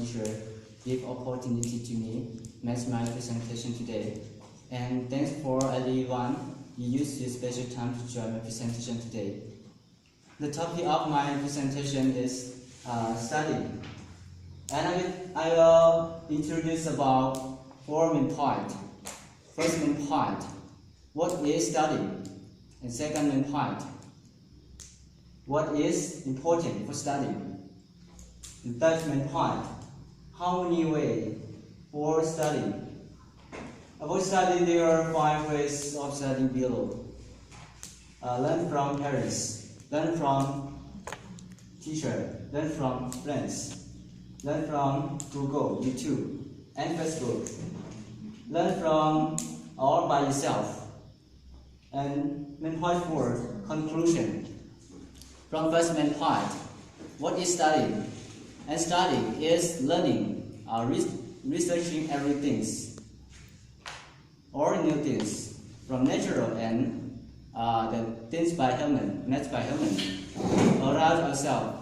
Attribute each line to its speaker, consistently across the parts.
Speaker 1: teacher give opportunity to me make my presentation today. And thanks for everyone you used your special time to join my presentation today. The topic of my presentation is studying. And I will introduce about four main points. First main point, what is studying? And second main point, what is important for studying? The third main point, how many ways for studying? About studying, there are 5 ways of studying below. Learn from parents, learn from teacher, learn from friends, learn from Google, YouTube, and Facebook. Learn from all by yourself. And main point 4, conclusion. From first main point, what is studying? And studying is learning, researching everything or new things from natural and the things by human, made by human, around ourselves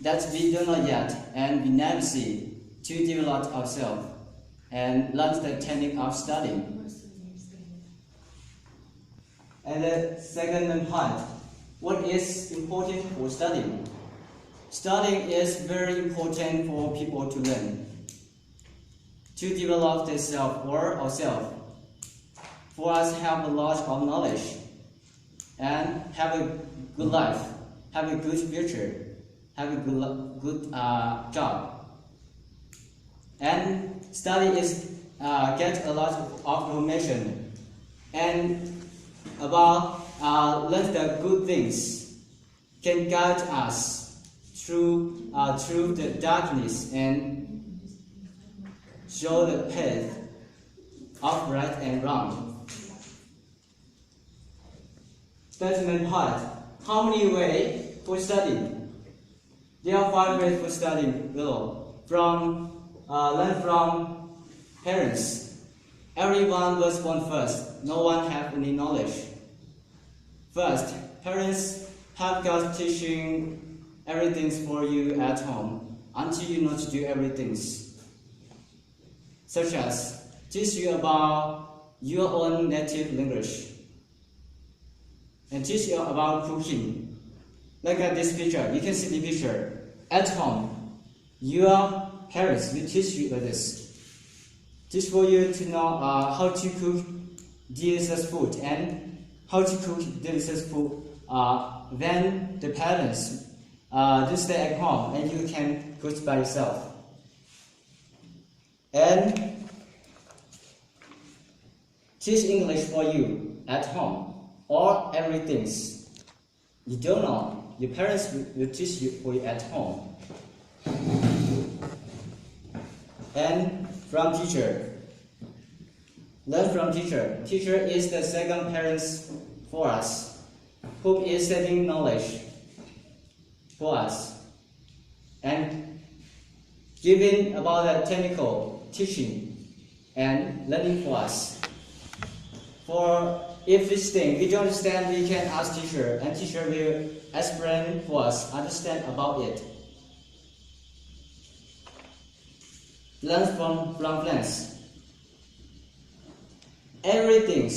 Speaker 1: that we do not yet and we never see to develop ourselves and learn the technique of studying. And the second main point, what is important for studying? Studying is very important for people to learn, to develop themselves or ourselves, for us to have a lot of knowledge and have a good life, have a good future, have a good job. And study is get a lot of information and about learn the good things can guide us through the darkness and show the path of right and wrong. Third main part, how many ways for studying? There are 5 ways for studying below. Learn from parents. Everyone was born first. No one have any knowledge. First, parents have got teaching everything for you at home until you know to do everything. Such as teach you about your own native language and teach you about cooking. Look at this picture. You can see the picture. At home, your parents will teach you this. Teach for you to know how to cook delicious food and how to cook delicious food when the parents do stay at home and you can cook by yourself. And teach English for you at home or everything you don't know. Your parents will teach you for you at home. And from teacher. Learn from teacher. Teacher is the second parents for us, who is setting knowledge for us and giving about the technical teaching and learning for us. For if this thing we don't understand, we can ask teacher, and teacher will explain for us, understand about it. Learn from friends. Everything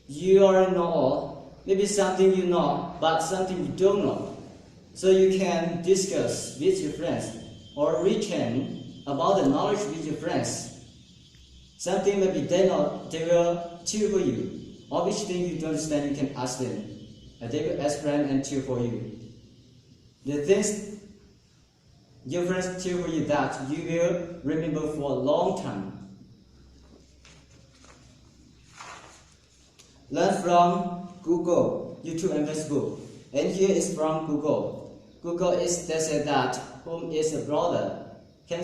Speaker 1: you already know, maybe something you know, but something you don't know. So you can discuss with your friends or retain about the knowledge with your friends. Something maybe they know, they will tell for you. Or which thing you don't understand, you can ask them. And they will explain and tell for you. The things your friends tell for you that you will remember for a long time. Learn from Google, YouTube, and Facebook. And here is from Google. Google is they say that whom is a brother can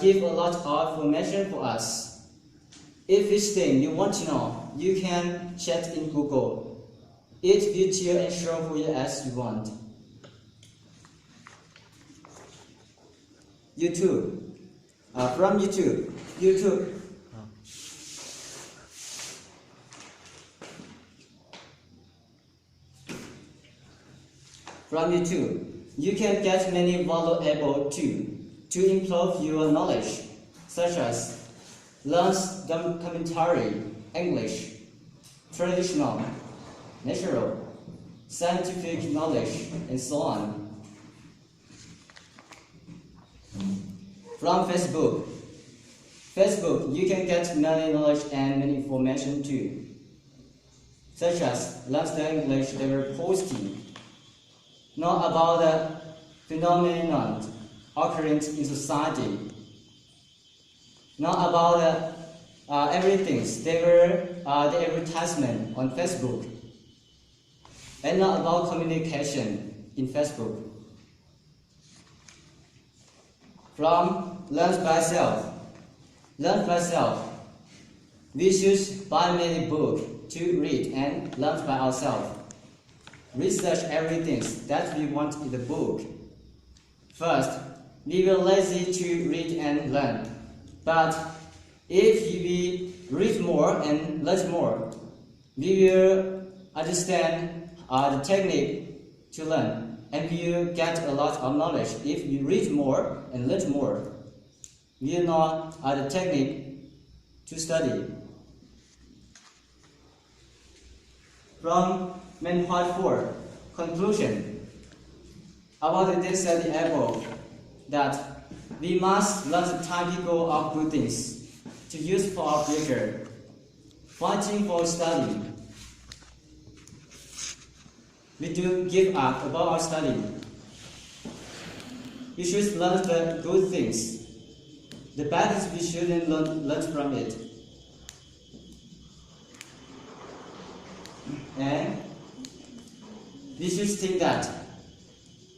Speaker 1: give a lot of information for us. If which thing you want to know, you can check in Google. It will tell and show for you as you want. YouTube. From YouTube. From YouTube, you can get many valuable tools to improve your knowledge, such as learn commentary, English, traditional, natural, scientific knowledge, and so on. From Facebook, you can get many knowledge and many information too, such as learn the English they were posting, know about the phenomenon occurring in society, know about everything, they were the advertisement on Facebook, and know about communication in Facebook. From learn by self. We should buy many books to read and learn by ourselves. Research everything that we want in the book. First, we were lazy to read and learn. But if we read more and learn more, we will understand the technique to learn, and we will get a lot of knowledge. If we read more and learn more, we will know the technique to study. From main part 4, conclusion. About this study above, that we must learn the typical of good things to use for our future, fighting for study. We do give up about our study. We should learn the good things. The bad things we shouldn't learn from it. And we should think that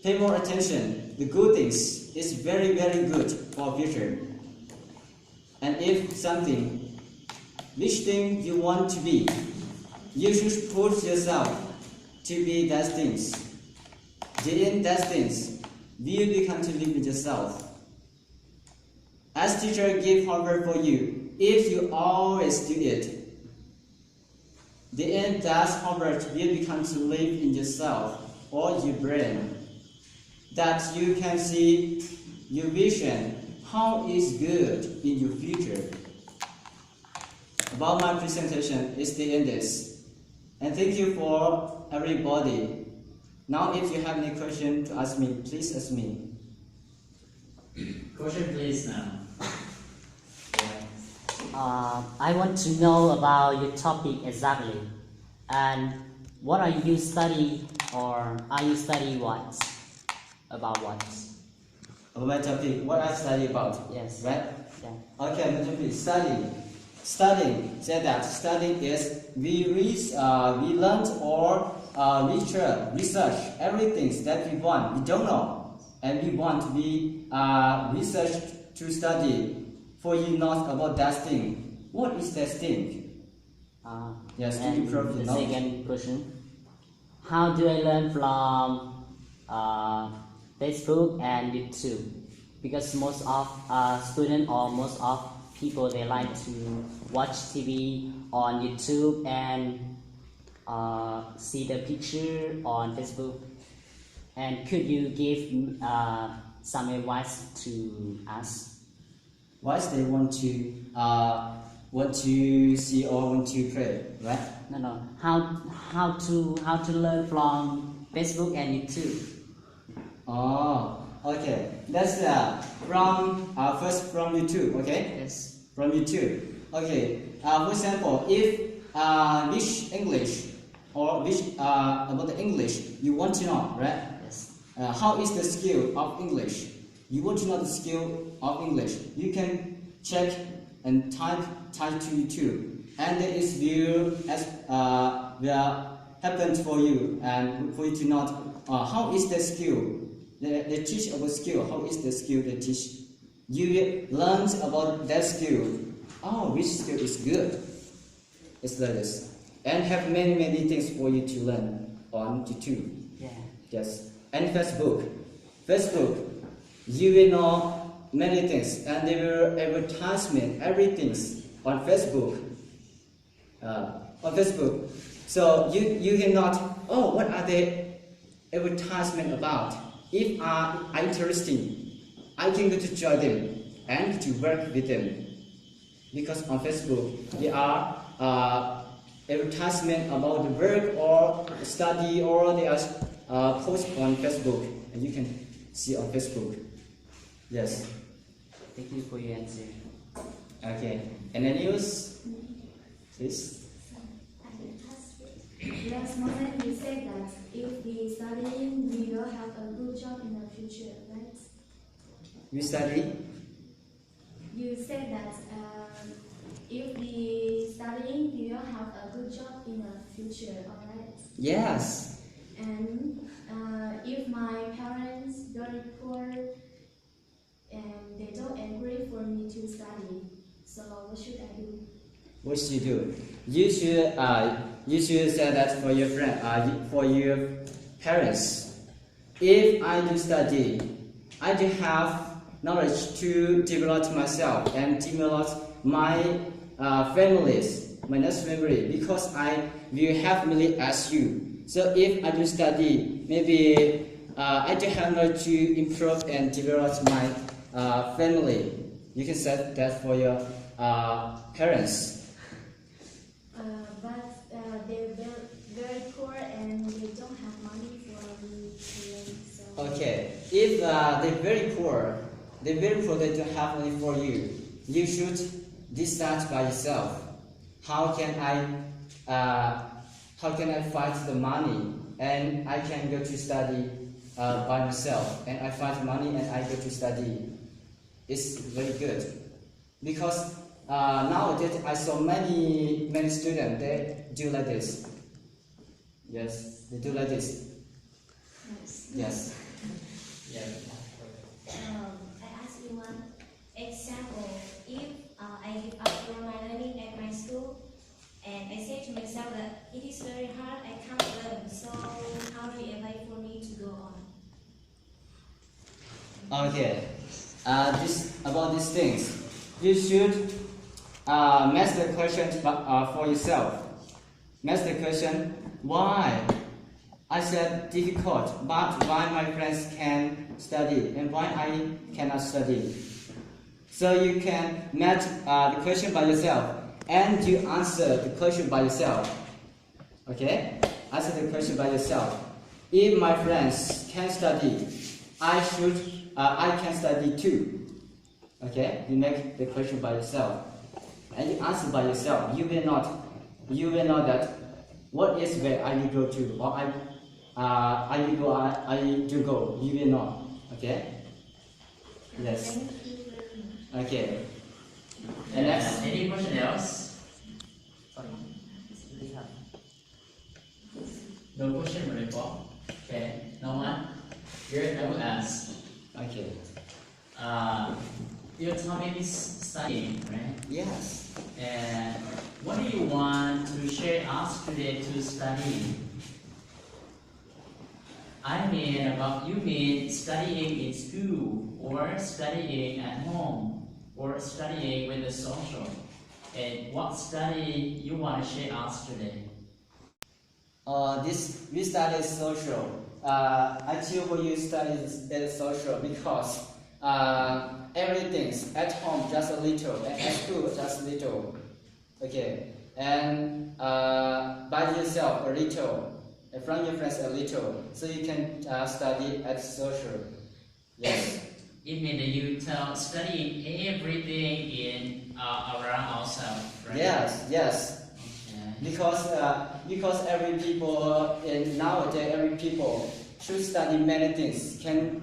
Speaker 1: pay more attention. The good things is very, very good for our future. And if something, which thing you want to be, you should push yourself to be that things. Doing that things, you become to live with yourself. As teacher give homework for you, if you always do it, the end that homework will become to live in yourself or your brain. That you can see your vision, how is good in your future. About my presentation is the end this. And thank you for everybody. Now if you have any question to ask me, please ask me.
Speaker 2: Question please now.
Speaker 3: I want to know about your topic exactly, and what are you study, or are you study what? About what?
Speaker 1: About my topic, what I study about?
Speaker 3: Yes.
Speaker 1: Right?
Speaker 3: Yeah.
Speaker 1: Okay, my topic is studying. Studying said that studying is we read, we learn or research everything that we want. We don't know, and we want to be research to study. For you not about that thing. What is that thing? Yes, to
Speaker 3: and
Speaker 1: improve
Speaker 3: the
Speaker 1: knowledge.
Speaker 3: second question: how do I learn from Facebook and YouTube? Because most of students or most of people, they like to watch TV on YouTube and see the picture on Facebook. And could you give some advice to us?
Speaker 1: Why they want to see or want to pray, right?
Speaker 3: No. How to learn from Facebook and YouTube?
Speaker 1: Oh, okay. That's first from YouTube, okay?
Speaker 3: Yes.
Speaker 1: From YouTube. Okay. For example, if which English or which about the English you want to know, right?
Speaker 3: Yes.
Speaker 1: How is the skill of English? You want to know the skill of English. You can check and type to YouTube, and there is view as will happen for you, and for you to know how is the skill. They teach about skill. How is the skill they teach? You learn about that skill. Oh, which skill is good? It's like this, and have many things for you to learn on YouTube.
Speaker 3: Yeah.
Speaker 1: Yes, and Facebook. You will know many things, and there will advertisement everything on Facebook. So you cannot. Oh, what are the advertisement about? If are interesting, I can go to join them and to work with them. Because on Facebook, there are advertisement about the work or study, or they are post on Facebook, and you can see on Facebook. Yes.
Speaker 3: Thank you for your answer.
Speaker 1: Okay. And then news, please.
Speaker 2: Last moment you said that if we studying, we will have a good job in the future, right?
Speaker 1: You study.
Speaker 2: You said that if we studying, we will have a good job in the future, alright?
Speaker 1: Yes.
Speaker 2: And if my parents very poor and they don't agree for me to study, so what should I do?
Speaker 1: What should you do? You should say that for your friend, for your parents. If I do study, I do have knowledge to develop myself and develop my families, my next family, because I will have family as you. So if I do study, maybe I do have knowledge to improve and develop my family. You can say that for your parents.
Speaker 2: But they're very poor and they don't have money for me to learn. So
Speaker 1: Okay, if they're very poor, they don't have money for you. You should decide by yourself. How can I find the money and I can go to study by myself, and I find money and I go to study. It's very good because nowadays I saw many students, they do like this. Yes, they do like this.
Speaker 2: yes.
Speaker 1: Yes. Yeah.
Speaker 4: I ask you one example. If I give up for my learning at my school, and I say to myself that it is very hard, I can't learn. So how do you advise for me to go on?
Speaker 1: Okay. About these things, you should ask the question for yourself. Ask the question, why? I said difficult, but why my friends can study and why I cannot study? So you can match the question by yourself and you answer the question by yourself. Okay? Answer the question by yourself. If my friends can study, I can study too. Okay? You make the question by yourself and you answer by yourself. You will know that what is where I will go to, or I will go. You will know. Okay? Yes.
Speaker 2: Thank you very much.
Speaker 1: Okay. And next.
Speaker 5: Any question else?
Speaker 3: Sorry. We have.
Speaker 5: No question for report. Okay, no one? Good, I will ask.
Speaker 1: Okay.
Speaker 5: Your topic is studying, right?
Speaker 1: Yes.
Speaker 5: And what do you want to share us today to study? I mean, you mean studying in school, or studying at home, or studying with the social? And what study you want to share us today?
Speaker 1: We study social. I choose for you study social because everything's at home just a little, and at school just a little. Okay, and by yourself a little, and from your friends a little, so you can study at social. Yes.
Speaker 5: It means that you tell studying everything in around ourselves, right?
Speaker 1: Yes.
Speaker 5: Okay.
Speaker 1: Because every people nowadays every people should study many things, can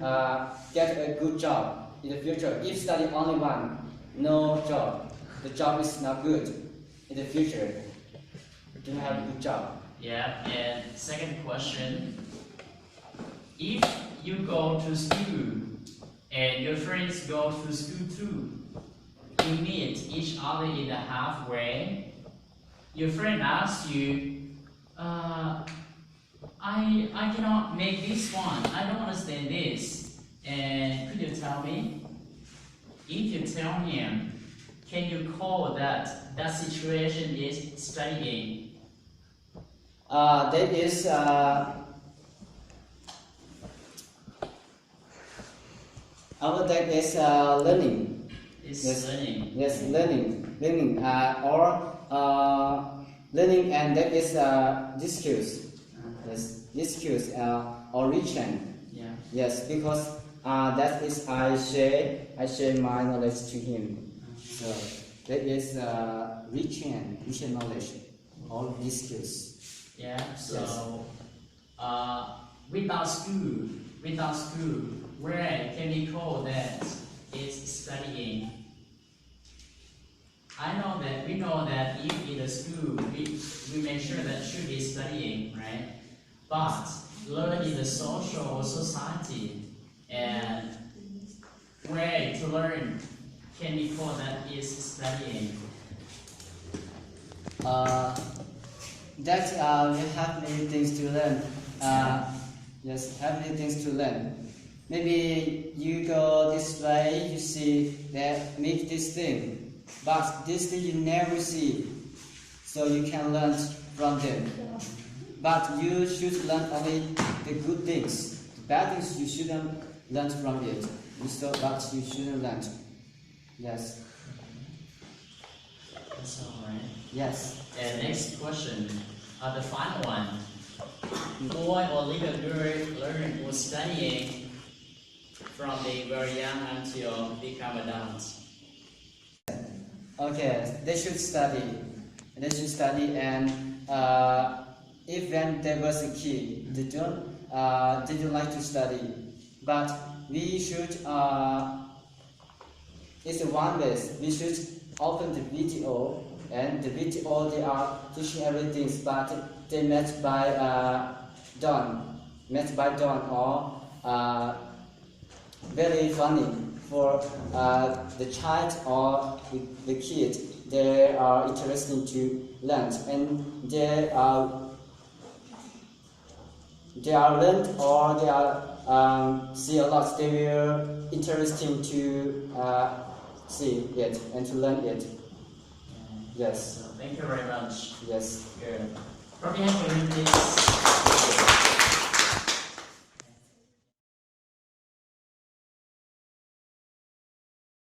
Speaker 1: get a good job in the future. If study only one, no job. The job is not good in the future. You have a good job.
Speaker 5: Yeah. And second question: if you go to school and your friends go to school too, you meet each other in the halfway. Your friend asks you, I cannot make this one. I don't understand this. And could you tell me? If you tell him, can you call that situation is studying?
Speaker 1: That is Our that is learning.
Speaker 5: It's
Speaker 1: Yes.
Speaker 5: learning.
Speaker 1: Yes, learning, learning, and that is discourse. Yes, discourse or reaching.
Speaker 5: Yeah.
Speaker 1: Yes, because that is I share my knowledge to him. So that is reaching knowledge or discourse.
Speaker 5: Yeah. So, without school, where can we call that is studying? We know that if in the school we make sure that should be studying, right? But learn in the social society and where to learn can we call that is studying?
Speaker 1: That we have many things to learn. Yes, have many things to learn. Maybe you go this way, you see that make this thing, but this thing you never see, so you can learn from them. But you should learn only the good things. The bad things you shouldn't learn from it. But you shouldn't learn. Yes.
Speaker 5: That's all right.
Speaker 1: Yes.
Speaker 5: And next question, the final one. Boy or little girl learn or studying from the very young until become adults.
Speaker 1: Okay, they should study. They should study, and if when they was a kid, they don't like to study. But we should. It's one way. We should open the video, and the video they are teaching everything, but they met by Dawn, or very funny for the child or the kid. They are interesting to learn, and they are learned, or they are see a lot. They will interesting to see it and to learn it. Yes.
Speaker 5: So thank you very much.
Speaker 1: Yes.
Speaker 5: Good. Probably have to read this.